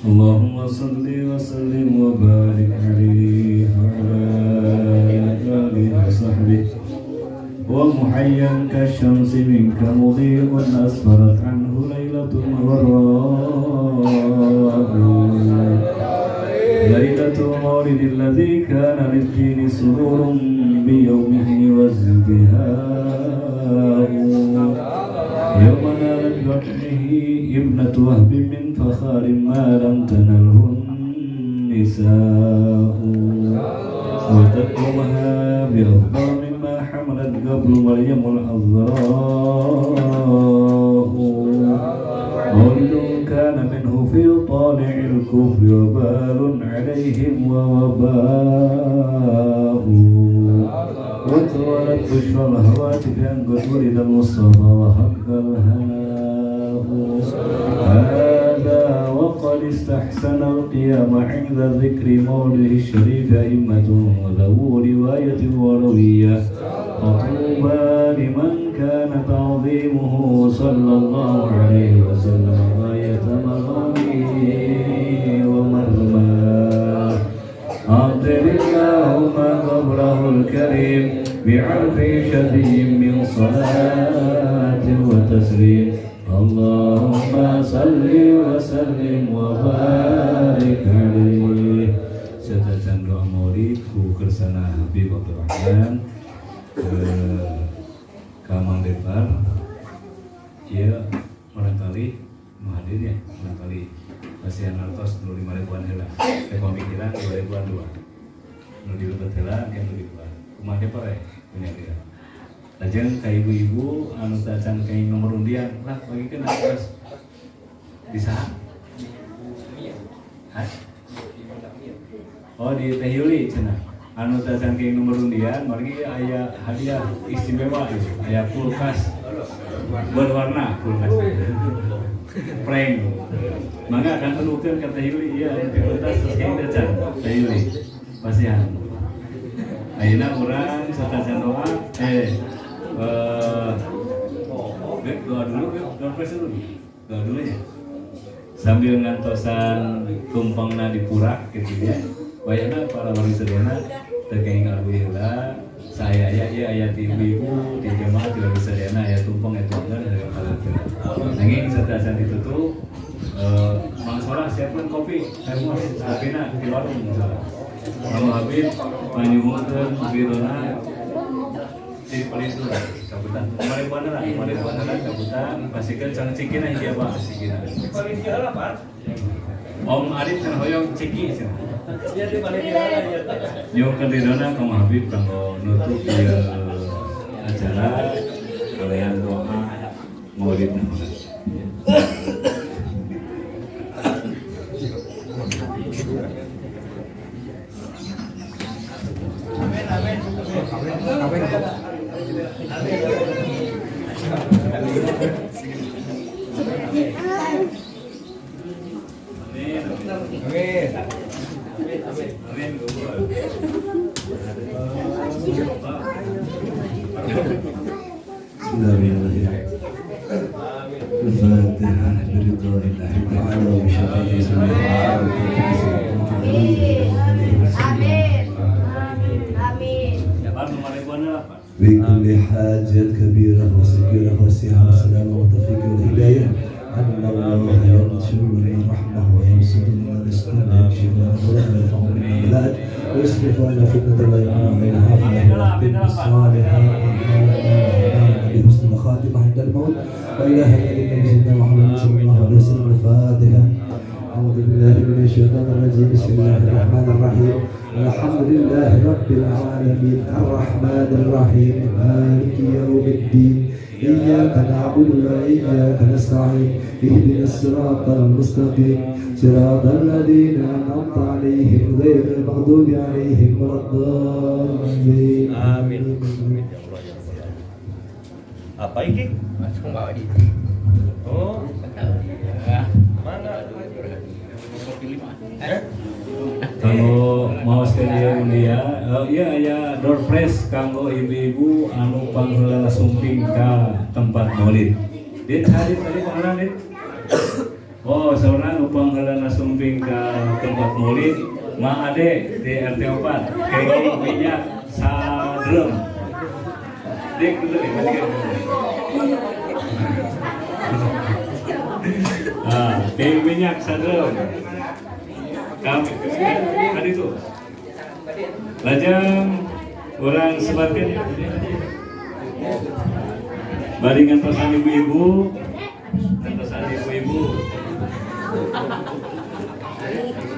Allahumma salli wa sallim wa barik alaihi wa ala alihi wa sahbihi wa muhayyan kasyamsi minka mudhi'un asfarat anhu laylatun laylatul mawlidil ladzi kana lid-dini sururun biyawmihi wa izdihaa'u yawma nalat bi'ahdihi ibnatu wahbin min fakharin ma lam tanalhu nisa'u wa taqwaha bi'afdal mimma hamalat qablu maryamul azra'u mawlidun kana minhu fi tali'il kufri wa balun alayhim wa waba'u wa tawalat bushra al-hawati an qad wulida al-mustafa wa haqqa al-hana'u هذا وقد استحسن القيام عند ذكر مولده الشريف أئمة ذو رواية وروية فطوبى لمن كان تعظيمه صلى الله عليه وسلم غاية مغامه ومرماه أعطر اللهم قبره الكريم بعرف شديد من صلاة taslim. Allahumma salli wa sallim wa barik alaihi. Serta doa maulid ku kersana Habib Abdurrahman Kamang Depar. Ia barangkali hadir ya, barangkali pasien artos 25 ribuan heula. Pemikiran 2 ribuan 2. Nu dilebet heula yang 2 ribuan. Kumaha Depar ya punya dia. Lajeng ka ibu-ibu anu tacan kain nomor undian lah bagikeun terus bisa. Hah? Oh di Teh Yuli cenah. Anu tacan kain nomor undian margi aya hadiah istimewa itu. Aya kulkas berwarna kulkas. Prank. Mangga akan tunukeun ka Teh Yuli ieu prioritas kain tacan Teh Yuli. Pasihan. Ayeuna urang satacan doa doa dulu, doa dulu ya. Sambil ngantosan tumpangna dipurak gitu ya. Bayana para wali sedena terkait ngabu heula. Saya aya ti ibu di jemaah di wali sedena aya tumpang eta bener dari kala. Nanging satasan ditutup Mang Soleh siapkeun kopi. Saya kopina di warung misalnya. Kalau Habib manyuhunkeun birona di Pelitu cabutan kemarin bandara cabutan pastikan can cikina dia Pak cikina Om Arif can hoyong ciki cenah iya di Palidiana ya nyuhkeun ridona ka Habib kanggo nutup ieu acara kalian doa maulidna. بكل حاجة كبيرة وصغيرة واسعة وسلامة وتوفيق والهداية أن الله ينشر لي رحمة ويبسط لنا رزقا ويكشف لنا ضرا ويرفع منا بلاد ويصرف عنا فتنة لا يقوم علينا حافظة ويختم بالصالحات بحسن الخاتمة عند الموت وإلى هدى سيدنا محمد صلى الله عليه وسلم. الفاتحة. أعوذ بالله من الشيطان الرجيم. بسم الله الرحمن الرحيم. الحمد لله رب العالمين الرحمن الرحيم مالك يوم الدين إياك نعبد وإياك نستعين اهدنا الصراط المستقيم صراط الذين أنعمت عليهم غير المغضوب عليهم ولا الضالين. Amin. Apa ini? Oh, mana? Kalau mau sekalian dia, iya aya door prize kanggo ibu-ibu anu pangheula sumping ka tempat maulid. Dit hadir tadi mana dit? Oh, saurna anu pangheula sumping ka tempat maulid, Ma Ade di RT 4, kenging minyak sadrem. Dik dulu ya, kenging minyak sadrem. Kami tadi itu lajang orang sebatkan baringan pesan ibu-ibu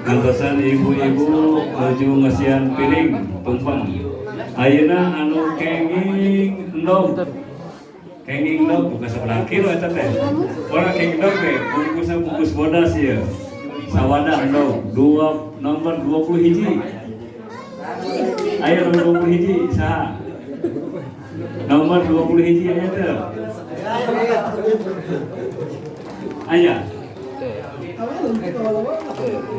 ngantosan ibu-ibu baju ngasihan piring tumpang ayeuna anu kenging endog bukan sebelah kilo eta teh orang kenging endog teh bungkus bodas ya sawadah endog nomor 20 hiji. Ayo nomor 20 hiji saha? Nomor 20 hiji aya teh. Aya.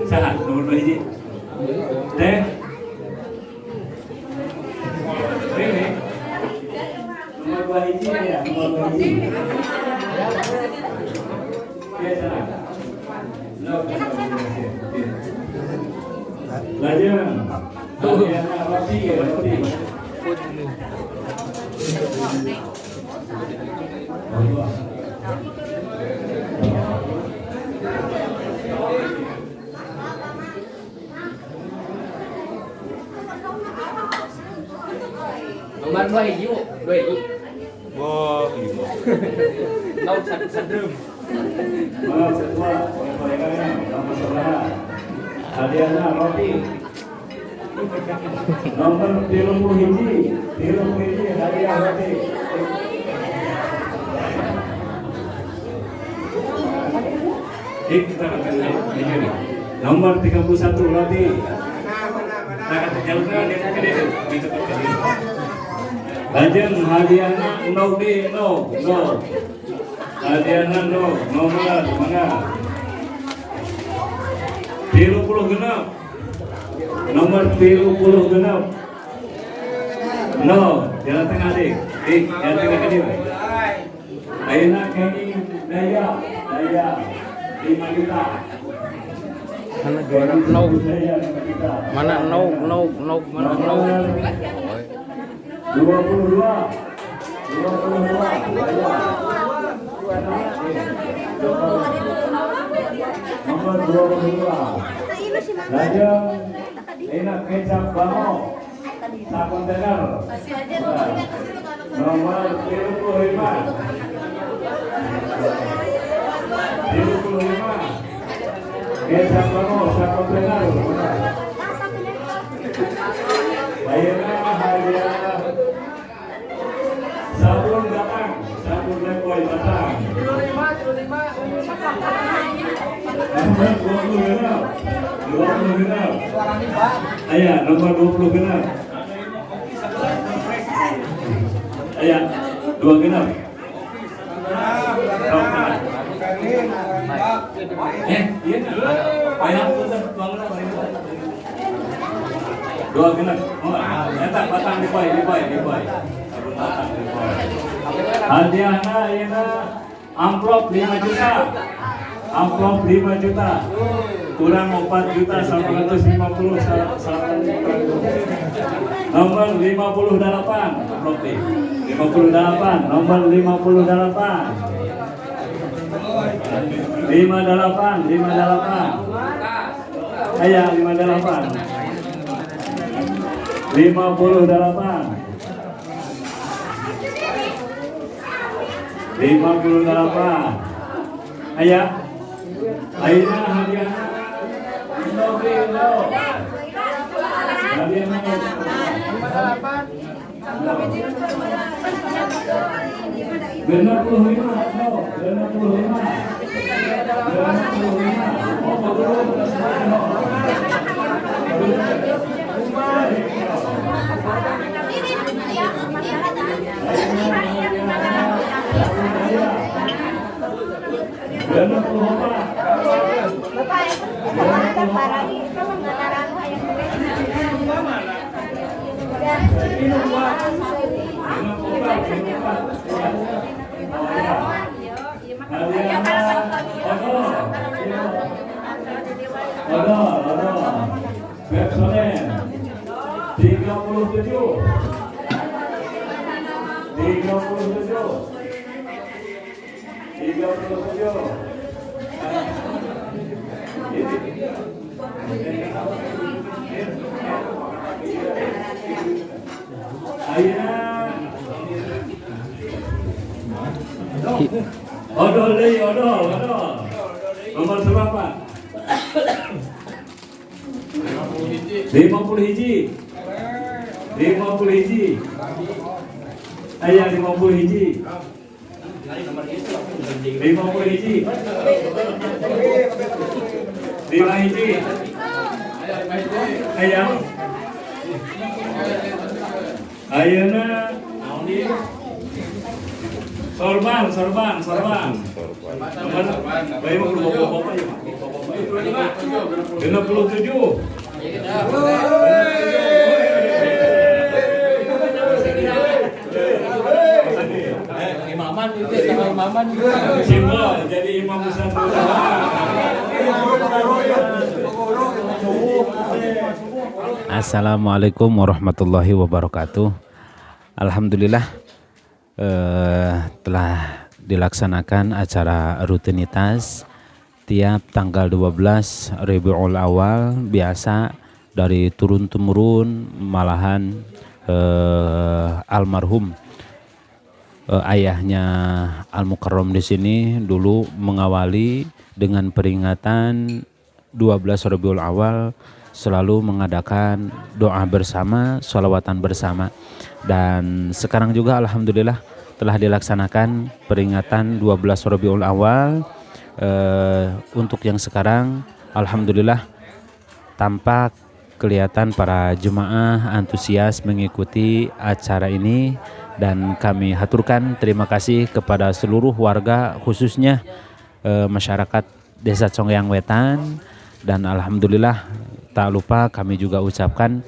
Saha nomor 20 hiji? Teh. Ini. Nomor 20 hiji ya, nomor 20 hiji. Ya saha? Lajang roti ya roti. dua hiji. Wah, iya. Nau sadrum. Maaf semua penyampaiannya nomor sebelah. Hadiahnya roti. Nomor 30 hiji hadiah roti. Kita akan ini. Nomor 31 roti. Lajeng hadiahnya no. Hadiahnya no, nomor mana? 30 genap. Nomor 30 genap. No, jalan tengah dik. Jalan tengah dia. Ayeuna kini daya 5 juta. Mana juara no. Daya 5 juta. Mana no mana no. 22. Nomor 22. Lajeng enak kecap bango. Sakontener. Nomor 35. Kecap bango sakontener. Ayeuna hadiah sabun datang, sabun lepoy datang. 20 genap. Ayah, nomor 20 genap. Ayah, 2 genap. Iya. Ayah, 2 genap. Oh, eta batang dipoy. Hadiahna ayeuna amplop 5 juta. Amplop 5 juta. Kurang 4 juta 150 nomor 58 amplop 58 nomor 58 ayah 58 ayah ayeuna hadiahna Personel 37 Odol. Nomor berapa? 50 hiji. Ayah 50 hiji. 5 hiji. Ayah. Ayeuna sorban. Nomor bayi mau bapak ya. 57. Imaman simbol jadi imam besar. Assalamualaikum warahmatullahi wabarakatuh. Alhamdulillah telah dilaksanakan acara rutinitas tiap tanggal 12 Rabiul Awal. Biasa dari turun-temurun, malahan almarhum ayahnya Al Mukarram di sini dulu mengawali dengan peringatan 12 Rabiul Awal selalu mengadakan doa bersama, sholawatan bersama, dan sekarang juga alhamdulillah telah dilaksanakan peringatan 12 Rabiul Awal. Untuk yang sekarang alhamdulillah tampak kelihatan para jemaah antusias mengikuti acara ini, dan kami haturkan terima kasih kepada seluruh warga khususnya masyarakat Desa Congyang Wetan, dan alhamdulillah tak lupa kami juga ucapkan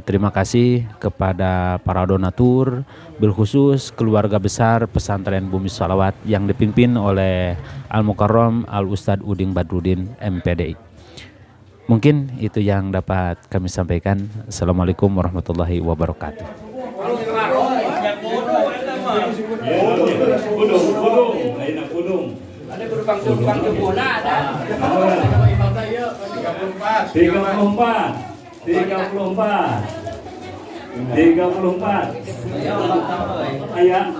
terima kasih kepada para donatur, bilkhusus keluarga besar pesantren Bumi Shalawat yang dipimpin oleh Al Mukarram Al Ustadz Uding Badrudin MPDI. Mungkin itu yang dapat kami sampaikan. Assalamualaikum warahmatullahi wabarakatuh. Ada berumpang ke bola ada. 34 ayat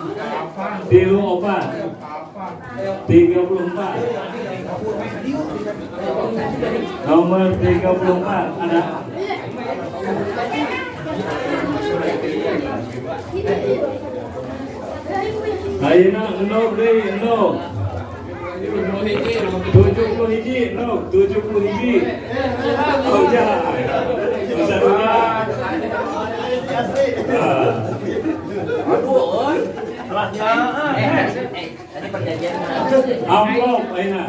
34 nomor 34 ada. Ayeuna 70 hiji, 70 hiji. Oh jangan. Saudara. Aduh, tadi perjanjian. Amplop ayeuna.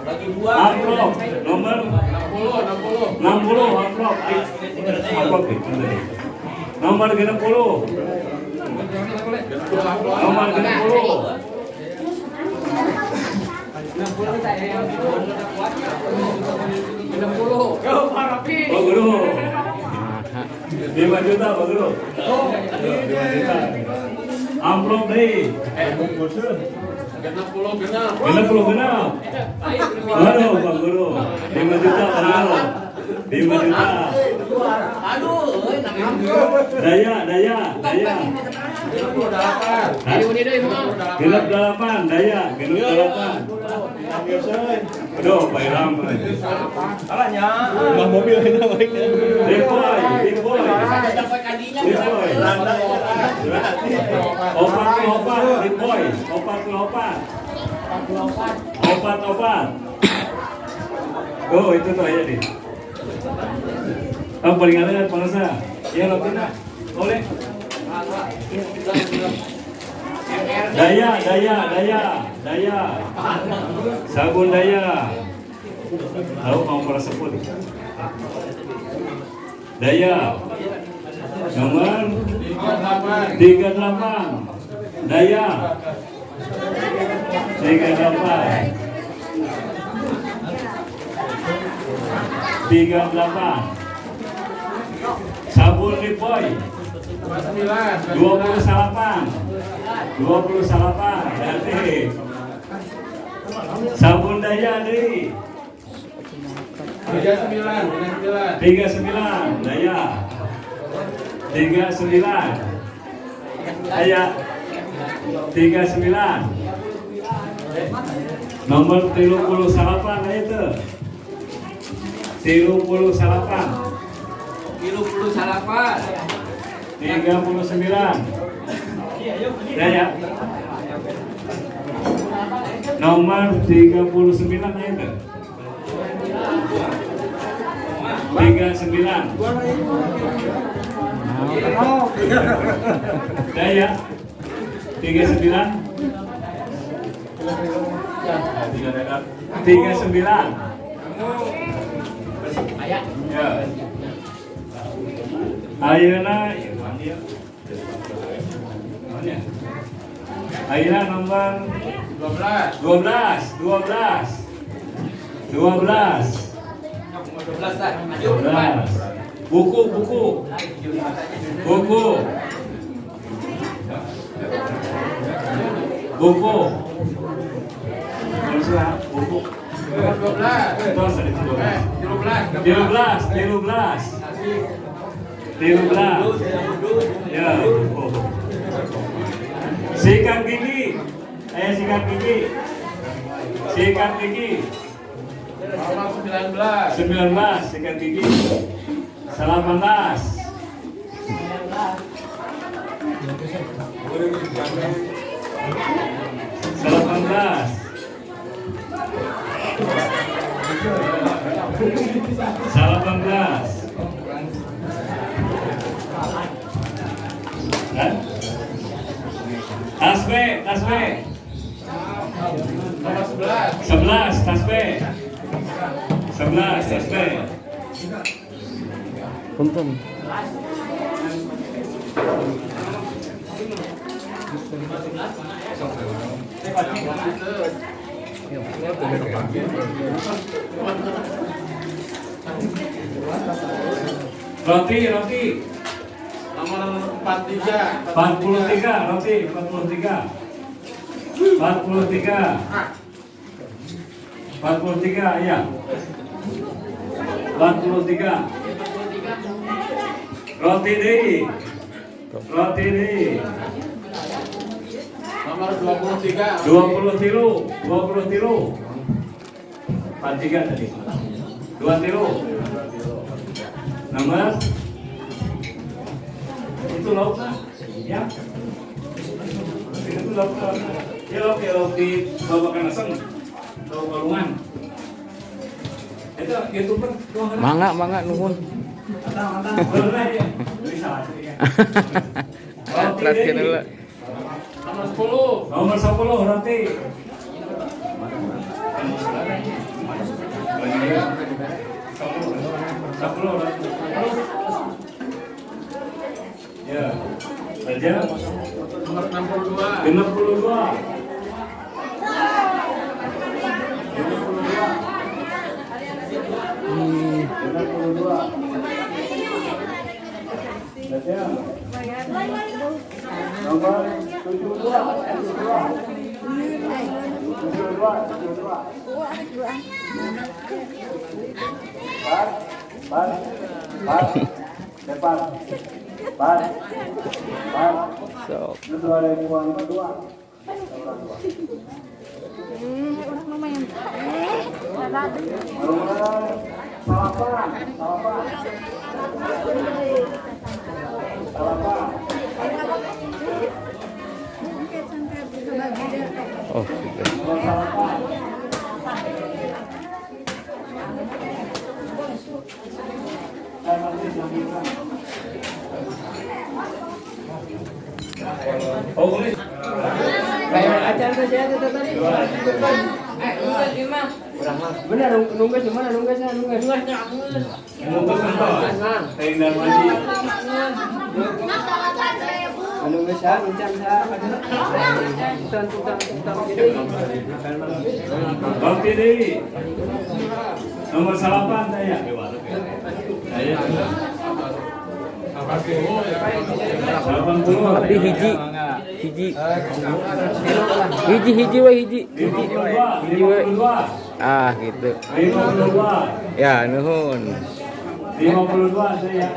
Bagi dua. Amplop nomor 60 amplop. Amplop itu. Nomor 60. Nomor 60. 60. Pak Guru. 5 juta Pak Guru. 5 juta. Amplop deui. 60 genap. 60 genap. Aduh Pak Guru. 5 juta Pak Guru. 5 juta. Aduh, Daya. Genap 8, daya, genap 8. Aduh, Pak Iram. salahnya. Mbah mobil ini balik. Depoy. Dapat kandinya. Opat. Oh, itu tuh aja nih. Paling ada pengusaha. Ya, lakukan. Oleh. Daya. Sabun daya. Tahu mau merasa pun. Daya. Nomor 38. Daya. 38. Sabun Lipoy 20 salapan berarti sabun daya nih 39 daya 39 nomor 30 salapan itu 30 salapan 39 daya nomor 39 itu 39 daya 39 ya Ayeuna nomor 12 buku 13. Ya. Sikat gigi. Ayo sikat gigi. Sikat gigi. 19 sikat gigi. 18. 18. Tas B. 11 tas B. 11 tas B. Punten. Roti. Nomor 43. 43 roti 43. 43 ya. 43. Roti di. Nomor 23. 20 tilu. 43 tadi. 2 tilu. Nomor itu lauknya. Ya. Itu lauk. Ya lauk di bawah kanaseng. Lauk balungan. Itu YouTuber tuh. Mangga nuhun. Boleh ya. Bisa aja ya. Perhatian dulu. Nomor 10 roti. Ya, saja. Nomor 62. 62. Saja. Nomor Orang lumayan. Oh, gitu. Oh, boleh. Kayak acara saya tadi. Enggak gimana? Benar nunggu gimana? Nunggu saya. Untuk kental. Tengah mandi. Nunggu saya, bincang saya. Tentang jadi. Roti Dewi. Nomor 8 saya. Saya. 80. Tapi hiji we. 52. Ah, gitu. 52. Ya, nuhun. 52 saya.